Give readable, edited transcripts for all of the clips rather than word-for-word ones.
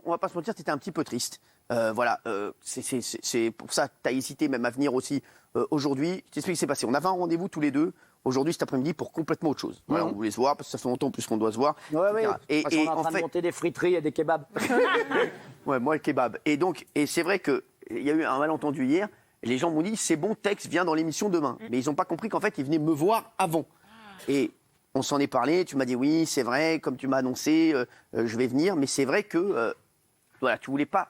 on va pas se mentir, tu étais un petit peu triste. Voilà, c'est pour ça que tu as hésité même à venir aussi aujourd'hui. Je t'explique ce qui s'est passé. On avait un rendez-vous tous les deux, aujourd'hui, cet après-midi, pour complètement autre chose. Voilà, on voulait se voir, parce que ça fait longtemps en plus qu'on doit se voir. Ouais, Et parce qu'on est en train de monter des friteries et des kebabs. Ouais, moi, le kebab. Et donc, c'est vrai qu'il y a eu un malentendu hier. Les gens m'ont dit, c'est bon, Tex vient dans l'émission demain. Mais ils n'ont pas compris qu'en fait, ils venaient me voir avant. Et on s'en est parlé, tu m'as dit, oui, c'est vrai, comme tu m'as annoncé, je vais venir. Mais c'est vrai que, voilà, tu voulais pas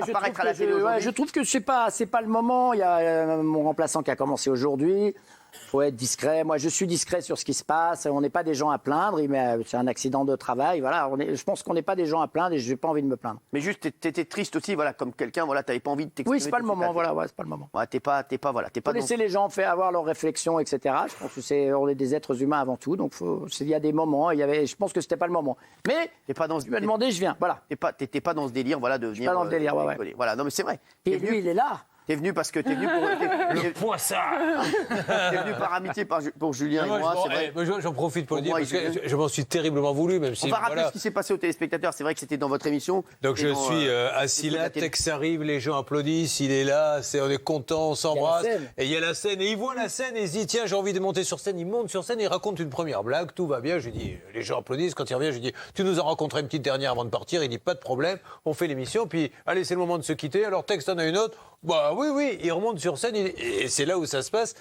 apparaître à la télé aujourd'hui. Je trouve que c'est pas le moment. Il y a mon remplaçant qui a commencé aujourd'hui. Il faut être discret. Moi, je suis discret sur ce qui se passe. On n'est pas des gens à plaindre. C'est un accident de travail. Voilà, je pense qu'on n'est pas des gens à plaindre et je n'ai pas envie de me plaindre. Mais juste, t'étais triste aussi, voilà, comme quelqu'un, voilà, t'avais pas envie de t'exprimer. Oui, c'est pas le moment. Voilà, ouais, c'est pas le moment. Ouais, t'es pas Laisser les gens faire avoir leurs réflexions, etc. Je pense que on est des êtres humains avant tout. Donc, il y a des moments. Je pense que c'était pas le moment. Mais tu m'as demandé, je viens. Voilà. T'étais pas dans ce délire, voilà, de venir. Pas dans le délire, ouais. Voilà, non, mais c'est vrai. Et lui, il est là. T'es venu parce que t'es venu pour Le poissard. T'es venu par amitié pour Julien et moi, c'est vrai. J'en profite pour le dire moi, parce que je m'en suis terriblement voulu, même si. On va rappeler ce qui s'est passé aux téléspectateurs. C'est vrai que c'était dans votre émission. Donc je suis assis là, Tex arrive, les gens applaudissent, il est là, on est content, on s'embrasse. Et il y a la scène, et il voit la scène et il se dit tiens, j'ai envie de monter sur scène. Il monte sur scène et il raconte une première blague, tout va bien. Je lui dis, les gens applaudissent. Quand il revient, je lui dis, tu nous as rencontré une petite dernière avant de partir. Il dit pas de problème, on fait l'émission. Puis allez, c'est le moment de se quitter. Alors Tex en a une autre. Bah oui, il remonte sur scène et c'est là où ça se passe.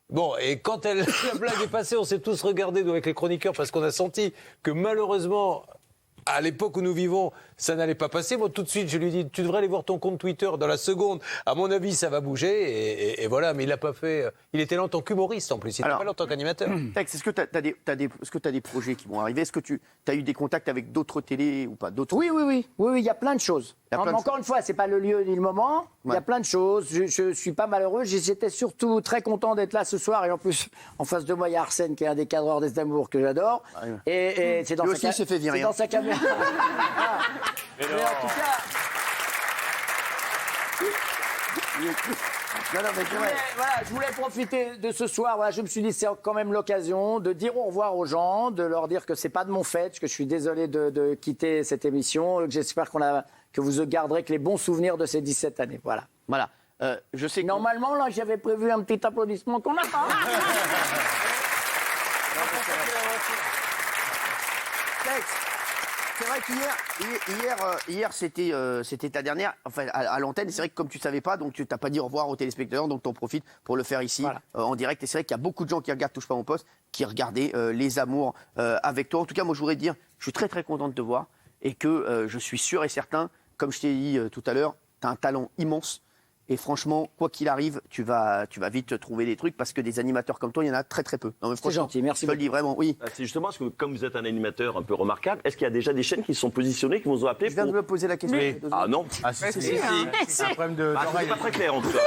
Bon, et quand la blague est passée, on s'est tous regardés, nous, avec les chroniqueurs, parce qu'on a senti que malheureusement, à l'époque où nous vivons, ça n'allait pas passer. Moi, tout de suite, je lui dis, tu devrais aller voir ton compte Twitter dans la seconde. À mon avis, ça va bouger. Et voilà, mais il l'a pas fait. Il était là en tant qu'humoriste, en plus. Il n'était pas là en tant qu'animateur. Tex, est-ce que tu as des projets qui vont arriver? Est-ce que tu as eu des contacts avec d'autres télés ou pas d'autres? Oui, il y a plein de choses. Encore une fois, c'est pas le lieu ni le moment. Il y a plein de choses. Je suis pas malheureux. J'étais surtout très content d'être là ce soir. Et en plus, en face de moi, il y a Arsène, qui est un des cadreurs des Amours que j'adore. Et c'est dans lui aussi, il s'est fait virer. C'est dans sa caméra. Mais en tout cas. Je voulais profiter de ce soir. Voilà, je me suis dit, c'est quand même l'occasion de dire au revoir aux gens, de leur dire que c'est pas de mon fait, que je suis désolé de quitter cette émission, que j'espère que vous garderez que les bons souvenirs de ces 17 années. Voilà. Je sais que... Normalement, là, j'avais prévu un petit applaudissement qu'on n'a pas. C'est vrai qu'hier c'était ta dernière, enfin à l'antenne. C'est vrai que comme tu ne savais pas, donc tu t'as pas dit au revoir aux téléspectateurs, donc t'en profites pour le faire ici en direct. Et c'est vrai qu'il y a beaucoup de gens qui regardent Touche pas mon poste, qui regardaient Les Amours avec toi. En tout cas, moi je voudrais te dire, je suis très très content de te voir et que je suis sûr et certain, comme je t'ai dit tout à l'heure, tu as un talent immense. Et franchement, quoi qu'il arrive, tu vas vite trouver des trucs parce que des animateurs comme toi, il y en a très très peu. C'est gentil, merci. Je te le dis vraiment, oui. C'est justement parce que comme vous êtes un animateur un peu remarquable, est-ce qu'il y a déjà des chaînes qui se sont positionnées, qui vous ont appelé? Je viens de me poser la question. Ah non. C'est un problème de. C'est pas très clair en tout cas.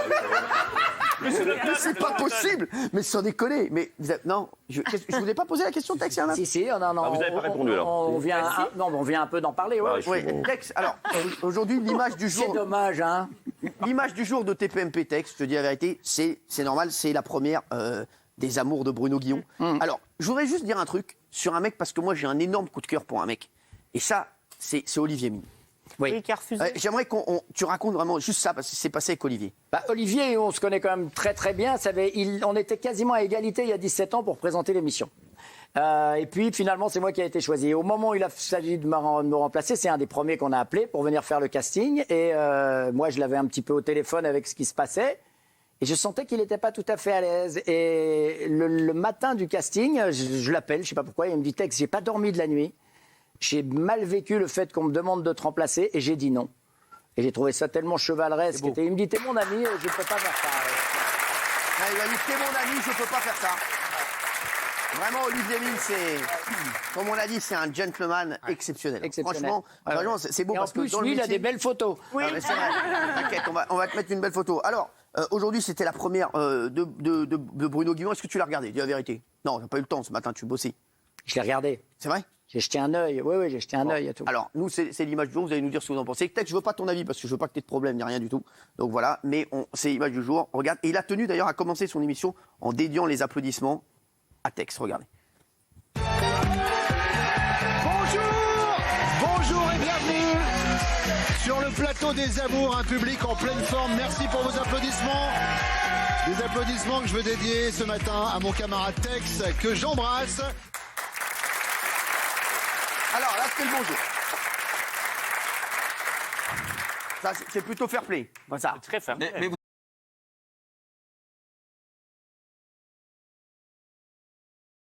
Mais c'est pas possible. Mais sans déconner. Mais non, je vous ai pas posé la question, Tex. Si, vous n'avez pas répondu alors. On vient un peu d'en parler. Tex, alors aujourd'hui, l'image du jour. C'est dommage, hein. L'image du jour de TPMP Tex, je te dis la vérité, c'est normal, c'est la première des Amours de Bruno Guillon. Alors, je voudrais juste dire un truc sur un mec, parce que moi j'ai un énorme coup de cœur pour un mec. Et ça, c'est Olivier Mine. Oui, qui a refusé. J'aimerais tu racontes vraiment juste ça, parce que c'est passé avec Olivier. Olivier, on se connaît quand même très très bien. On était quasiment à égalité il y a 17 ans pour présenter l'émission. Et puis finalement, c'est moi qui ai été choisi. Et au moment où il a s'agit de me remplacer, c'est un des premiers qu'on a appelé pour venir faire le casting. Et moi, je l'avais un petit peu au téléphone avec ce qui se passait. Et je sentais qu'il n'était pas tout à fait à l'aise. Et le matin du casting, je l'appelle, je ne sais pas pourquoi, il me dit « Tex, j'ai pas dormi de la nuit. J'ai mal vécu le fait qu'on me demande de te remplacer. » Et j'ai dit non. Et j'ai trouvé ça tellement chevaleresque. Il me dit « T'es mon ami, je ne peux pas faire ça. » Il a dit « T'es mon ami, je ne peux pas faire ça. » Vraiment, Olivier Mine, comme on l'a dit, c'est un gentleman exceptionnel. Franchement, c'est beau et parce en plus, que dans lui, le métier, il a des belles photos. Oui. C'est vrai. T'inquiète, on va te mettre une belle photo. Alors, aujourd'hui, c'était la première de Bruno Guillon. Est-ce que tu l'as regardé? Dis la vérité. Non, t'as pas eu le temps ce matin, tu bossais. Je l'ai regardé. C'est vrai? J'ai jeté un œil. Oui, j'ai jeté un œil à tout. Alors, nous, c'est l'image du jour. Vous allez nous dire ce que vous en pensez. Peut-être que je veux pas ton avis parce que je veux pas que tu aies de problème ni rien du tout. Donc voilà, mais c'est l'image du jour. Regarde. Et il a tenu d'ailleurs à commencer son émission en dédiant les applaudissements à Tex. Regardez. Bonjour et bienvenue plateau des amours, un public en pleine forme. Merci pour vos applaudissements. Des applaudissements que je veux dédier ce matin à mon camarade Tex, que j'embrasse. Alors là, c'était le bon jeu. Ça, c'est plutôt fair play. Voilà. Très fermé.